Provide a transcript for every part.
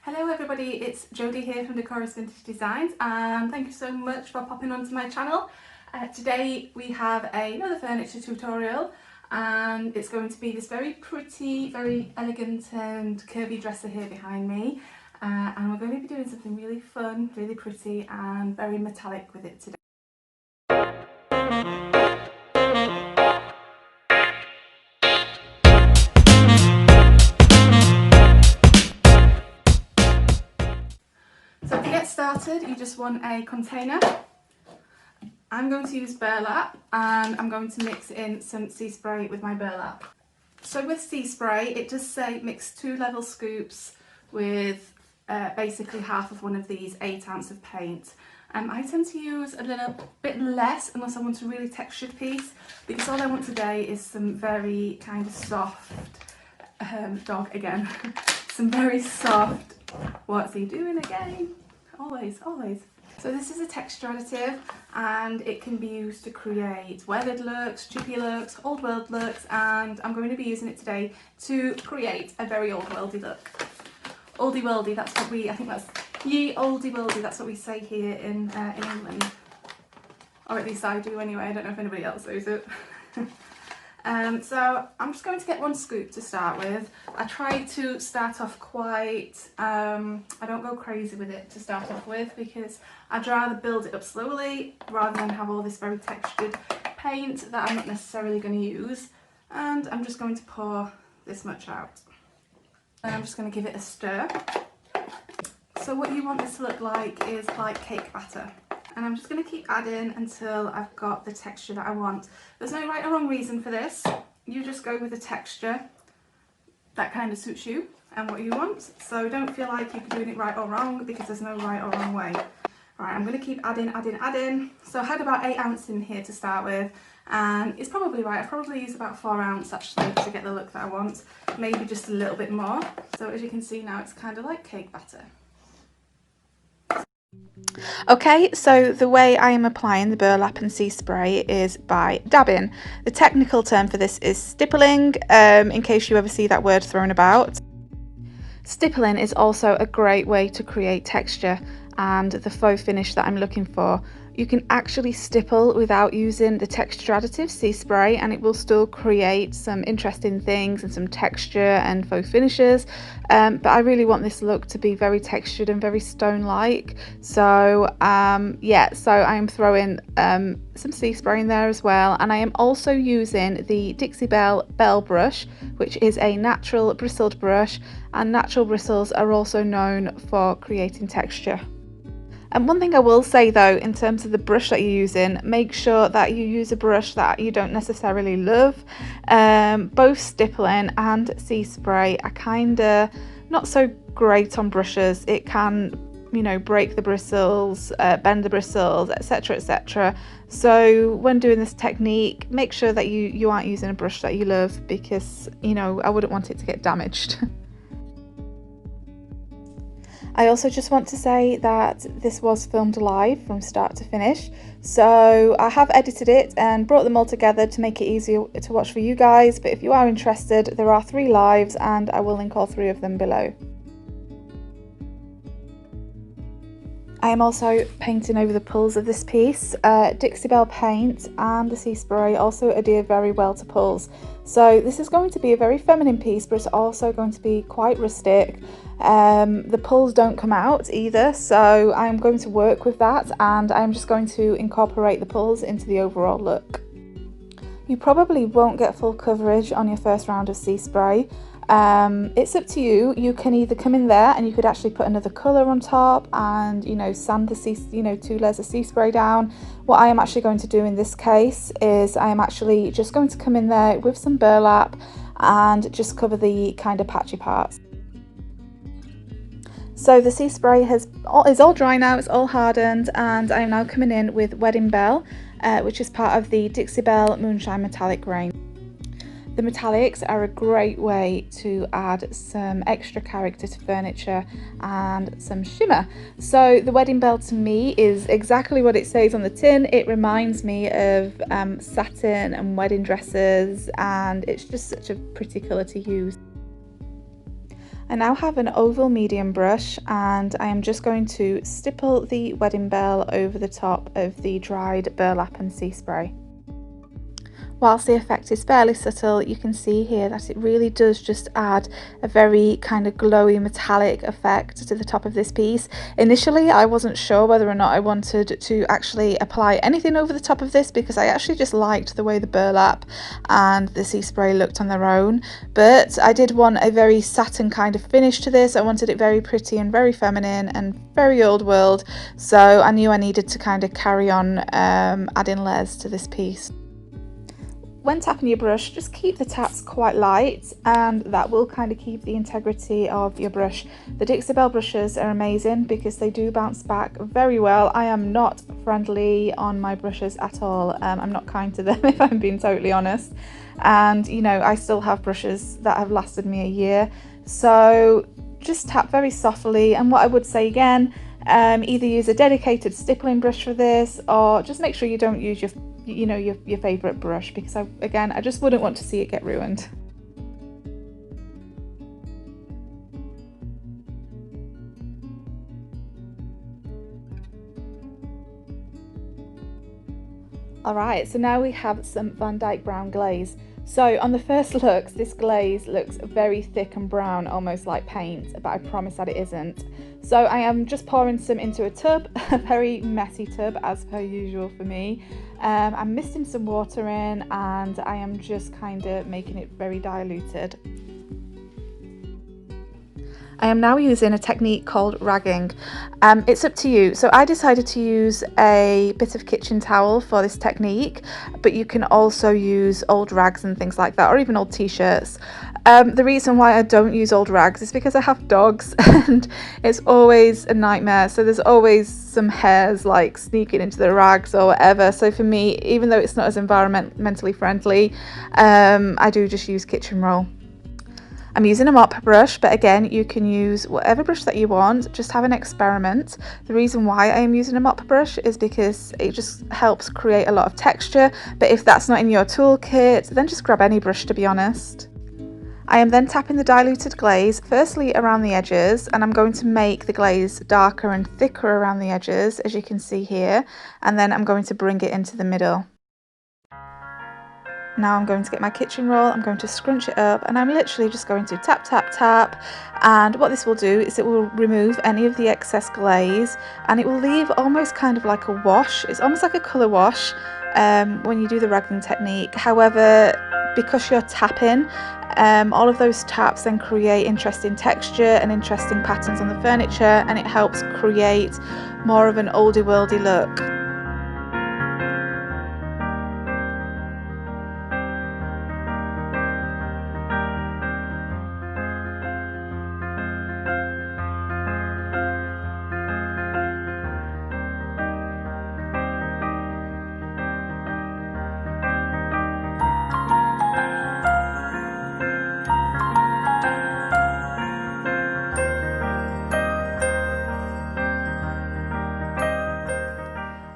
Hello everybody, it's Jodie here from Decorous Vintage Designs and thank you so much for popping onto my channel. Today we have another furniture tutorial and it's going to be this very pretty, very elegant and curvy dresser here behind me, and we're going to be doing something really fun, really pretty and very metallic with it today. So to get started, you just want a container. I'm going to use Burlap and I'm going to mix in some sea spray with my Burlap. So with sea spray, it does say mix 2 level scoops with basically half of one of these 8oz of paint. I tend to use a little bit less unless I want a really textured piece, because all I want today is some very kind of soft, dog again, some very soft, what's he doing again? Always. So this is a texture additive and it can be used to create weathered looks, chippy looks, old world looks, and I'm going to be using it today to create a very old worldy look. Oldie worldy, that's what I think that's ye oldie worldy, that's what we say here in England. Or at least I do anyway, I don't know if anybody else knows it. So I'm just going to get 1 scoop to start with. I try to start off quite, I don't go crazy with it to start off with, because I'd rather build it up slowly rather than have all this very textured paint that I'm not necessarily going to use. And I'm just going to pour this much out. And I'm just going to give it a stir. So what you want this to look like is like cake batter. And I'm just going to keep adding until I've got the texture that I want. There's no right or wrong reason for this. You just go with the texture that kind of suits you and what you want. So don't feel like you're doing it right or wrong, because there's no right or wrong way. Right, I'm going to keep adding. So I had about 8oz in here to start with, and it's probably right. I probably use about 4oz actually to get the look that I want. Maybe just a little bit more. So as you can see now, it's kind of like cake batter. Okay, so the way I am applying the burlap and sea spray is by dabbing. The technical term for this is stippling, in case you ever see that word thrown about. Stippling is also a great way to create texture and the faux finish that I'm looking for. You can actually stipple without using the texture additive sea spray, and it will still create some interesting things and some texture and faux finishes, but I really want this look to be very textured and very stone-like. So yeah, so I'm throwing some sea spray in there as well, and I am also using the Dixie Belle Belle Brush, which is a natural bristled brush, and natural bristles are also known for creating texture. And one thing I will say though, in terms of the brush that you're using, make sure that you use a brush that you don't necessarily love. Both stippling and sea spray are kinda not so great on brushes. It can, you know, break the bristles, bend the bristles, etc, etc. So when doing this technique, make sure that you aren't using a brush that you love, because, you know, I wouldn't want it to get damaged. I also just want to say that this was filmed live from start to finish, so I have edited it and brought them all together to make it easier to watch for you guys, but if you are interested, there are 3 lives and I will link all 3 of them below. I am also painting over the pulls of this piece. Dixie Belle paint and the sea spray also adhere very well to pulls. So this is going to be a very feminine piece, but it's also going to be quite rustic. The pulls don't come out either, so I'm going to work with that, and I'm just going to incorporate the pulls into the overall look. You probably won't get full coverage on your first round of sea spray. It's up to you. You can either come in there and you could actually put another colour on top and, you know, sand the 2 layers of sea spray down. What I am actually going to do in this case is I am actually just going to come in there with some burlap and just cover the kind of patchy parts. So the sea spray is all dry now, it's all hardened, and I am now coming in with Wedding Belle, which is part of the Dixie Belle Moonshine metallic range. The metallics are a great way to add some extra character to furniture and some shimmer. So the Wedding Belle to me is exactly what it says on the tin. It reminds me of satin and wedding dresses, and it's just such a pretty colour to use. I now have an oval medium brush and I am just going to stipple the wedding bell over the top of the dried burlap and sea spray. Whilst the effect is fairly subtle, you can see here that it really does just add a very kind of glowy metallic effect to the top of this piece. Initially, I wasn't sure whether or not I wanted to actually apply anything over the top of this because I actually just liked the way the burlap and the sea spray looked on their own. But I did want a very satin kind of finish to this. I wanted it very pretty and very feminine and very old world. So I knew I needed to kind of carry on adding layers to this piece. When tapping your brush, just keep the taps quite light and that will kind of keep the integrity of your brush. The Dixie Belle brushes are amazing because they do bounce back very well. I am not friendly on my brushes at all. I'm not kind to them if I'm being totally honest. And you know, I still have brushes that have lasted me a year. So just tap very softly, and what I would say again, either use a dedicated stippling brush for this or just make sure you don't use your favorite brush because I just wouldn't want to see it get ruined. Alright, so now we have some Van Dyke brown glaze. So on the first look, this glaze looks very thick and brown, almost like paint, but I promise that it isn't. So I am just pouring some into a tub, a very messy tub as per usual for me. I'm misting some water in and I am just kind of making it very diluted. I am now using a technique called ragging. It's up to you. So I decided to use a bit of kitchen towel for this technique, but you can also use old rags and things like that, or even old t-shirts. The reason why I don't use old rags is because I have dogs and it's always a nightmare. So there's always some hairs like sneaking into the rags or whatever. So for me, even though it's not as environmentally friendly, I do just use kitchen roll. I'm using a mop brush, but again, you can use whatever brush that you want. Just have an experiment. The reason why I am using a mop brush is because it just helps create a lot of texture. But if that's not in your toolkit, then just grab any brush, to be honest. I am then tapping the diluted glaze, firstly around the edges, and I'm going to make the glaze darker and thicker around the edges, as you can see here, and then I'm going to bring it into the middle. Now I'm going to get my kitchen roll, I'm going to scrunch it up, and I'm literally just going to tap, tap, tap, and what this will do is it will remove any of the excess glaze and it will leave almost kind of like a wash. It's almost like a colour wash when you do the ragging technique. However, because you're tapping, all of those taps then create interesting texture and interesting patterns on the furniture, and it helps create more of an oldie worldy look.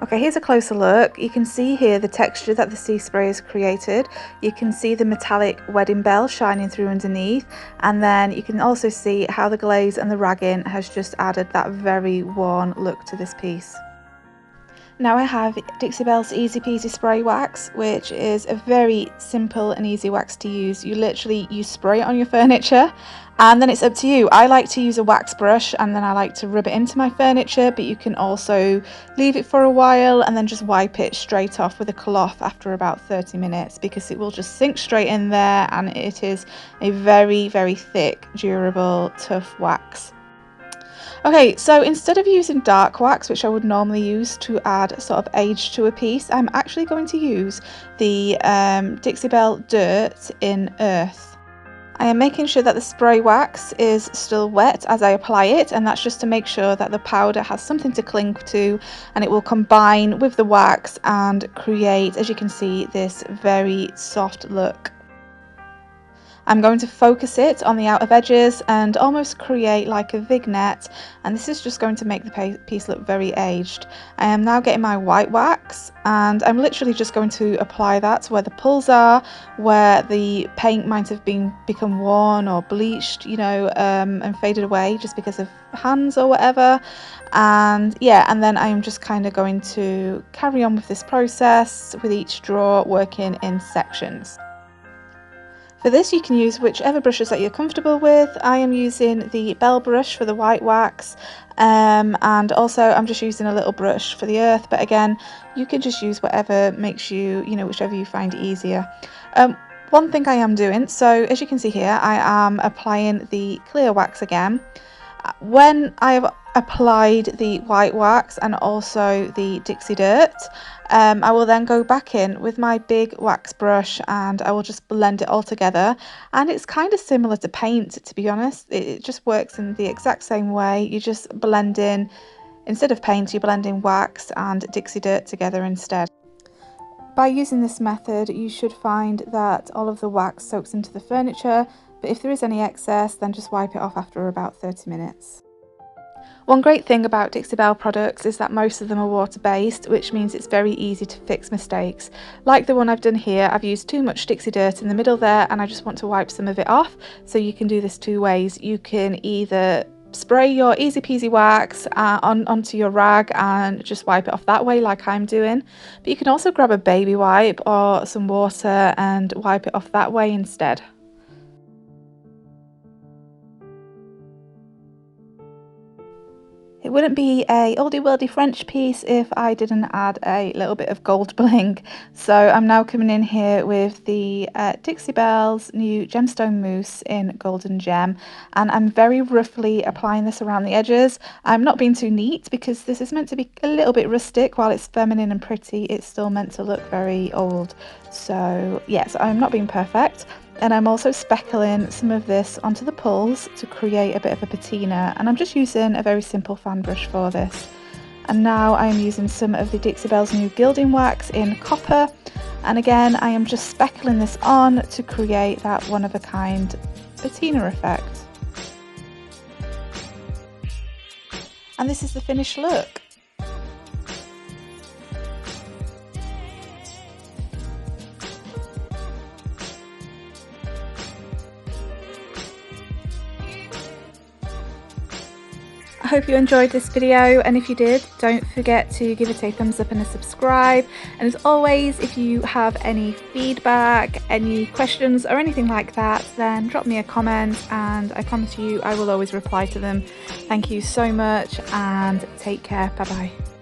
Okay, here's a closer look. You can see here the texture that the sea spray has created. You can see the metallic wedding bell shining through underneath, and then you can also see how the glaze and the ragging has just added that very worn look to this piece. Now I have Dixie Belle's Easy Peasy Spray Wax, which is a very simple and easy wax to use. You spray it on your furniture and then it's up to you. I like to use a wax brush and then I like to rub it into my furniture, but you can also leave it for a while and then just wipe it straight off with a cloth after about 30 minutes because it will just sink straight in there, and it is a very, very thick, durable, tough wax. Okay, so instead of using dark wax, which I would normally use to add sort of age to a piece, I'm actually going to use the Dixie Belle Dirt in Earth. I am making sure that the spray wax is still wet as I apply it, and that's just to make sure that the powder has something to cling to and it will combine with the wax and create, as you can see, this very soft look. I'm going to focus it on the outer edges and almost create like a vignette, and this is just going to make the piece look very aged. I am now getting my white wax and I'm literally just going to apply that to where the pulls are, where the paint might have become worn or bleached, you know, and faded away just because of hands or whatever. And yeah, and then I am just kind of going to carry on with this process with each draw, working in sections. For this you can use whichever brushes that you're comfortable with. I am using the Belle Brush for the white wax, and also I'm just using a little brush for the earth, but again you can just use whatever makes you, whichever you find easier. One thing I am doing, so as you can see here, I am applying the clear wax again. When I have applied the white wax and also the Dixie dirt, I will then go back in with my big wax brush and I will just blend it all together. And it's kind of similar to paint, to be honest. It just works in the exact same way. You just blend in, instead of paint, you blend in wax and Dixie dirt together instead. By using this method, you should find that all of the wax soaks into the furniture, but if there is any excess, then just wipe it off after about 30 minutes. One great thing about Dixie Belle products is that most of them are water-based, which means it's very easy to fix mistakes. Like the one I've done here, I've used too much Dixie dirt in the middle there and I just want to wipe some of it off. So you can do this two ways. You can either spray your easy peasy wax onto your rag and just wipe it off that way like I'm doing, but you can also grab a baby wipe or some water and wipe it off that way instead. It wouldn't be a oldie worldy French piece if I didn't add a little bit of gold bling. So I'm now coming in here with the Dixie Belle's new Gemstone Mousse in Golden Gem, and I'm very roughly applying this around the edges. I'm not being too neat because this is meant to be a little bit rustic. While it's feminine and pretty, it's still meant to look very old. So yes, I'm not being perfect. And I'm also speckling some of this onto the pulls to create a bit of a patina, and I'm just using a very simple fan brush for this. And now I am using some of the Dixie Belle's new Gilding Wax in copper, and again I am just speckling this on to create that one-of-a-kind patina effect. And this is the finished look. I hope you enjoyed this video, and if you did, don't forget to give it a thumbs up and a subscribe. And as always, if you have any feedback, any questions or anything like that, then drop me a comment and I promise you I will always reply to them. Thank you so much and take care. Bye bye.